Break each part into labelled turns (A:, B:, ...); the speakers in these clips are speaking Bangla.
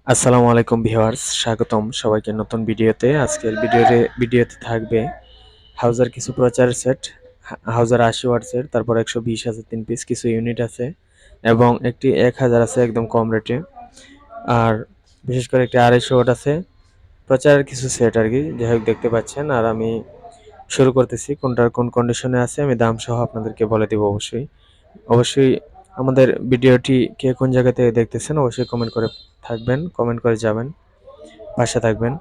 A: আসসালামু আলাইকুম ভিউয়ার্স, স্বাগতম সবাইকে নতুন ভিডিওতে। আজকের ভিডিওতে থাকবে হাউজার কিছু প্রচারের সেট, হাউজার 80 ওয়াটসের, তারপর 120 আছে 3 পিস, কিছু ইউনিট আছে এবং একটি 1000 আছে একদম কম রেটে। আর বিশেষ করে একটি 250 ওয়াট আছে প্রচারের কিছু সেট আর কি। যাই হোক, দেখতে পাচ্ছেন। আর আমি শুরু করতেছি। কোনটার কোন কন্ডিশনে আছে আমি দাম সহ আপনাদেরকে বলে দিব। অবশ্যই আমাদের ভিডিওটি কে কোন জায়গা থেকে দেখতেছেন অবশ্যই কমেন্ট করে যাবেন, পাশে থাকবেন।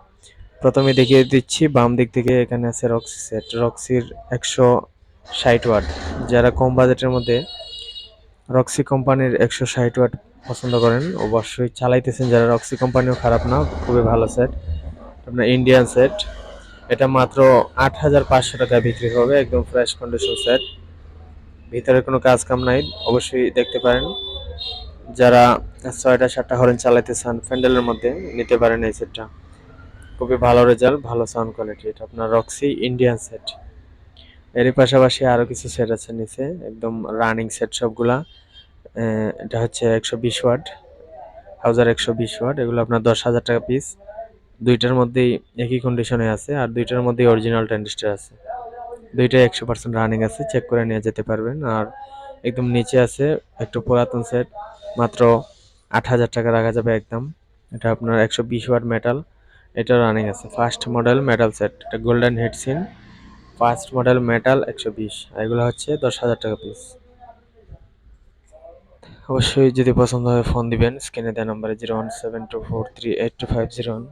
A: প্রথমে দেখিয়ে দিচ্ছি বাম দিক থেকে। এখানে আছে রক্সি সেট, রক্সির 160 ওয়াট। যারা কম বাজেটের মধ্যে রক্সি কোম্পানির 160 ওয়াট পছন্দ করেন, অবশ্যই চালাইতেছেন যারা, রক্সি কোম্পানিও খারাপ না, খুবই ভালো সেট। আপনার ইন্ডিয়ান সেট, এটা মাত্র 8,500 টাকায় বিক্রি হবে। একদম ফ্রেশ কন্ডিশন সেট, ভিতরে কোনো কাজ কাম নাই। অবশ্যই দেখতে পারেন। যারা 6টা 7টা হরেন চালাইতে চান প্যান্ডেলের মধ্যে, নিতে পারেন এই সেটটা। খুবই ভালো রেজাল্ট, ভালো সাউন্ড কোয়ালিটি। এটা আপনার রক্সি ইন্ডিয়ান সেট। এরই পাশাপাশি আরো কিছু সেট আছে নিচে, একদম রানিং সেট সবগুলা। এটা হচ্ছে 120 ওয়াট, হাউজার 120 ওয়াট। এগুলো আপনার 10,000 টাকা পিস। দুইটার মধ্যেই একই কন্ডিশনে আছে, আর দুইটার মধ্যেই অরিজিনাল ট্রানজিস্টার আছে। দুইটাই 100% রানিং আছে, চেক করে নিয়ে যেতে পারবেন। আর একদম নিচে আছে একটু পুরাতন সেট, মাত্র 8,000 টাকা রাখা যাবে একদম। এটা আপনার 120 ওয়াট মেটাল, এটা রানিং আছে। ফার্স্ট মডেল মেটাল সেট, এটা গোল্ডেন হেডসিন ফার্স্ট মডেল মেটাল 120। এগুলো হচ্ছে 10,000 টাকা পিস। অবশ্যই যদি পছন্দ হয় ফোন দিবেন, স্ক্রিনে দেওয়া নাম্বারে 01724382501।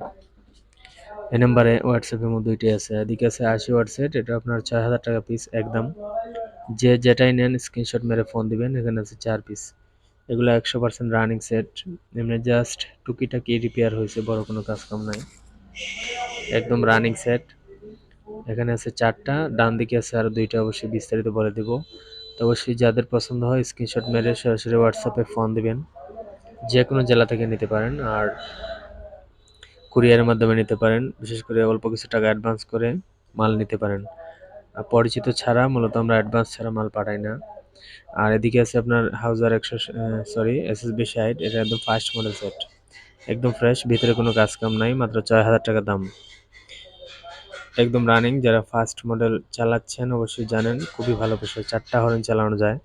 A: এই নাম্বারে হোয়াটসঅ্যাপের মধ্যে দুইটি আছে। এদিকে আছে 80 ওয়াট সেট, এটা আপনার 6,000 টাকা পিস একদম। যে যেটাই নেন স্ক্রিনশট মেরে ফোন দিবেন। এখানে আছে 4 পিস। এগুলো 100% রানিং সেট, এমনি জাস্ট টুকিটাকি রিপেয়ার হয়েছে, বড় কোনো কাজ কাম নাই, একদম রানিং সেট। এখানে আছে 4টা, ডান দিকে আছে আরো 2টা, অবশ্যই বিস্তারিত বলে দেব। তো অবশ্যই যাদের পছন্দ হয় স্ক্রিনশট মেরে সরাসরি হোয়াটসঅ্যাপে ফোন দিবেন। যে কোনো জেলা থেকে নিতে পারেন, আর কুরিয়ারের মাধ্যমে নিতে পারেন। বিশেষ করে অল্প কিছু টাকা অ্যাডভান্স করে মাল নিতে পারেন। আর পরিচিত ছাড়া মূলত আমরা অ্যাডভান্স ছাড়া মাল পাঠাই না। আর এদিকে আছে আপনার হাউজার SSB 60, এটা একদম ফার্স্ট মডেল সেট, একদম ফ্রেশ, ভিতরে কোনো কাজ কাম নাই, মাত্র 6,000 টাকা দাম, একদম রানিং। যারা ফার্স্ট মডেল চালাচ্ছেন অবশ্যই জানেন, খুবই ভালো প্রেসার, 4টা হর্ন চালানো যায়।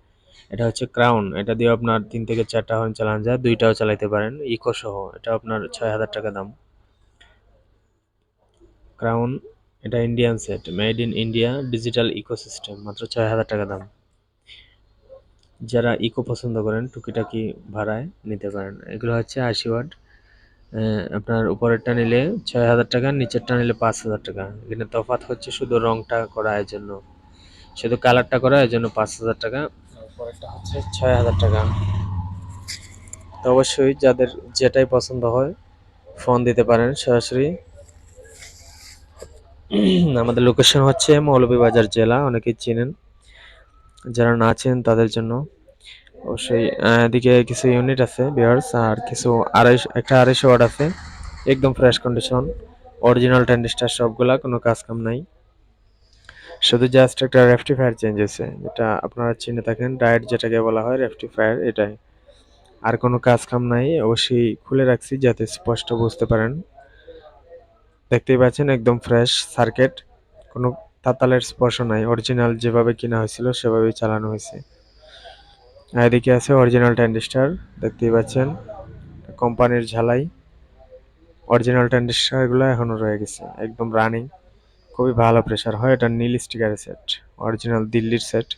A: এটা হচ্ছে ক্রাউন, এটা দিয়ে আপনার 3 থেকে 4টা হর্ন চালানো যায়, 2টাও চালাইতে পারেন ইকো সহ। এটা আপনার 6,000 টাকা দাম। ক্রাউন, এটা Indian set, made in India, digital ecosystem, মাত্র 6,000 টাকা দাম। যারা ইকো পছন্দ করেন টুকিটাকি ভাড়ায় নিতে পারেন। এগুলো হচ্ছে 80 ওয়াট। আপনার উপরেরটা নিলে 6,000 টাকা, নিচেরটা নিলে 5,000 টাকা। এখানে তফাৎ হচ্ছে শুধু রংটা করা, এর জন্য, শুধু কালারটা করা, এর জন্য 5,000 টাকা, উপরেরটা হচ্ছে 6,000 টাকা। তো অবশ্যই যাদের যেটাই পছন্দ হয় ফোন দিতে পারেন সরাসরি। আমাদের লোকেশন হচ্ছে মৌলভীবাজার জেলা, অনেকেই চিনেন, যারা না চেনেন তাদের জন্য। অবশ্যই এদিকে কিছু ইউনিট আছে বিয়ার্স, আর কিছু একটা 250 ওয়াট আছে, একদম ফ্রেশ কন্ডিশন, অরিজিনাল ট্রানজিস্টার সবগুলা, কোনো কাজ কাম নাই। শুধু জাস্ট একটা রেকটিফায়ার চেঞ্জ হয়েছে, যেটা আপনারা চিনে থাকেন, ডায়েট যেটাকে বলা হয় রেকটিফায়ার, এটাই। আর কোনো কাজ কাম নাই। অবশ্যই খুলে রাখছি যাতে স্পষ্ট বুঝতে পারেন। দেখতেই পাচ্ছেন একদম ফ্রেশ সার্কিট, কোনো তাতালের স্পর্শ নাই, অরিজিনাল যেভাবে কিনা হয়েছিল সেভাবেই চালানো হয়েছে। এদিকে আছে অরিজিনাল ট্রানজিস্টার, দেখতেই পাচ্ছেন, কোম্পানির ঝালাই। অরিজিনাল ট্রানজিস্টারগুলো এখনো রয়ে গেছে, একদম রানিং, খুবই ভালো প্রেসার হয়। এটা নীল স্টিকারের সেট, অরিজিনাল দিল্লির সেট।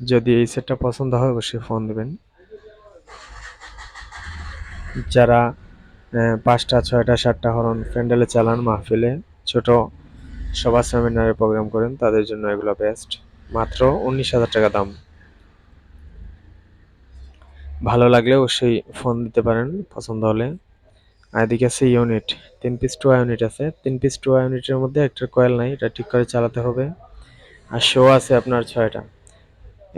A: যদি এই সেটটা পছন্দ হয় অবশ্যই ফোন দেবেন। যারা 5টা 6টা 7টা হরন প্যান্ডেলে চালান, মাহফিলে, ছোট সভা সেমিনারে প্রোগ্রাম করেন, তাদের জন্য এগুলো বেস্ট। মাত্র 19,000 টাকা দাম। ভালো লাগলে অবশ্যই ফোন দিতে পারেন পছন্দ হলে। আর এদিকে আছে ইউনিট, 3 পিস টোয়া ইউনিট আছে। 3 পিস টোয়া ইউনিটের মধ্যে একটা কয়েল নাই, এটা ঠিক করে চালাতে হবে। আর শো আছে আপনার 6টা।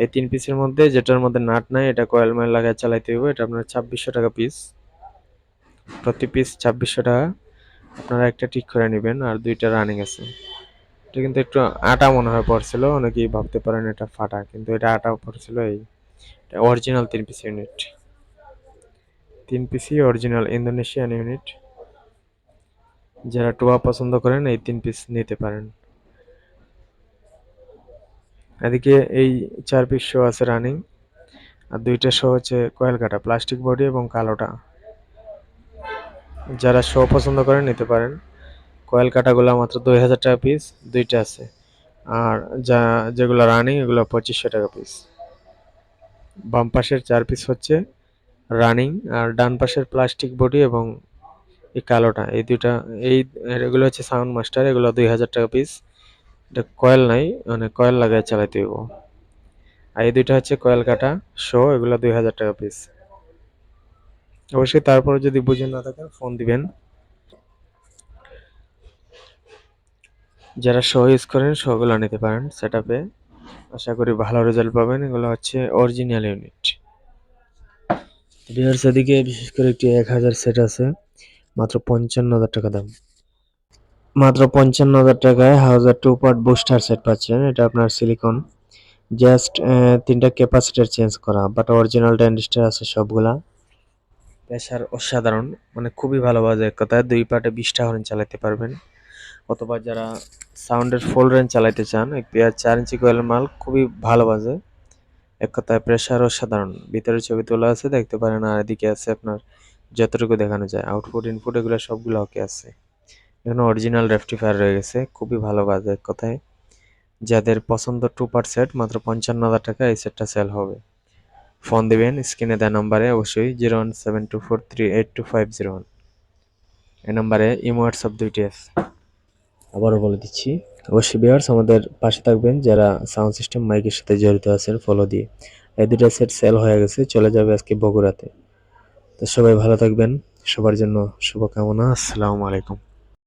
A: এই 3 পিসের মধ্যে যেটার মধ্যে নাট নাই, এটা কয়েল মাইল লাগায় চালাইতে হবে। এটা আপনার 2,600 টাকা পিস, প্রতি পিস 2,600 টাকা। আপনারা একটা ঠিক করে নেবেন। আর 2টা রানিং আছে। এটা কিন্তু একটু আটা মনে হয় পড়ছিল, অনেকেই ভাবতে পারেন এটা ফাটা, কিন্তু এটা আটা পড়ছিল। এই এটা অরিজিনাল 3 পিস ইউনিট। 3 পিসি অরিজিনাল ইন্দোনেশিয়ান ইউনিট। যারা টোয়া পছন্দ করেন এই 3 পিস নিতে পারেন। এদিকে এই 4 পিস শো আছে রানিং, আর 2টা শো হচ্ছে কয়েল কাটা প্লাস্টিক বডি এবং কালোটা। যারা শো পছন্দ করেন নিতে পারেন। কয়েল কাটাগুলো মাত্র 2000 টাকা পিস, 2টা আছে। আর যেগুলো রানিং এগুলো 2500 টাকা পিস। বাম পাশের 4 পিস হচ্ছে রানিং, আর ডান পাশের প্লাস্টিক বডি এবং এই কালোটা, এই দুইটা, এই এগুলো হচ্ছে সাউন্ড মাস্টার, এগুলো 2000 টাকা পিস। এটা কয়েল নাই, মানে কয়েল লাগায় চালাইতে হইব। আর এই দুইটা হচ্ছে কয়েল কাটা শো, এগুলো 2000 টাকা পিস। অবশ্যই তারপরে যদি বুঝে না থাকেন ফোন দিবেন। যারা শো ইউজ করেন শোগুলো নিতে পারেন সেটআপে, আশা করি ভালো রেজাল্ট পাবেন। এগুলো হচ্ছে অরিজিনাল ইউনিট। ভিউয়ার্স, এদিকে বিশেষ করে একটি 1000 সেট আছে, মাত্র 55,000 টাকা দাম। মাত্র 55,000 টাকায় হাউজার 2 পার্ট বুস্টার সেট পাচ্ছেন। এটা আপনার সিলিকন, জাস্ট 3টা ক্যাপাসিটর চেঞ্জ করা, বাট অরিজিনাল ট্রানজিস্টর আছে সবগুলা। প্রেসার অসাধারণ, মানে খুবই ভালো বাজে। এক কথায় 2 পার্টে 20টা হর্ন চালাতে পারবেন। অথবা যারা সাউন্ডের ফুল রেঞ্জ চালাতে চান, এক পেয়ার 4 ইঞ্চি কয়েলের মাল খুবই ভালো বাজে। এক কথায় প্রেসার অসাধারণ। ভিতরে ছবি তোলা আছে, দেখতে পারেন। আর এদিকে আছে আপনার যতটুকু দেখানো যায় আউটপুট ইনপুট এগুলো সবগুলো ওকে আছে। এখানে অরিজিনাল রেকটিফায়ার রয়ে গেছে, খুবই ভালো বাজে। এক কথায় যাদের পছন্দ 2 পার্ট সেট, মাত্র 55,000 টাকা এই সেটটা সেল হবে। ফোন দিবেন স্ক্রিনে দেওয়া নাম্বারে, অবশ্যই 01724382501। এই নাম্বারে ইমো হোয়াটসঅ্যাপ দুইটি আছে। আবারও বলে দিচ্ছি, অবশ্যই ভিউয়ার্স আমাদের পাশে থাকবেন যারা সাউন্ড সিস্টেম মাইকের সাথে জড়িত আছেন ফলো দিয়ে। এই দুটো সেট সেল হয়ে গেছে, চলে যাবে আজকে বগুড়াতে। তো সবাই ভালো থাকবেন, সবার জন্য শুভকামনা। আসসালামু আলাইকুম।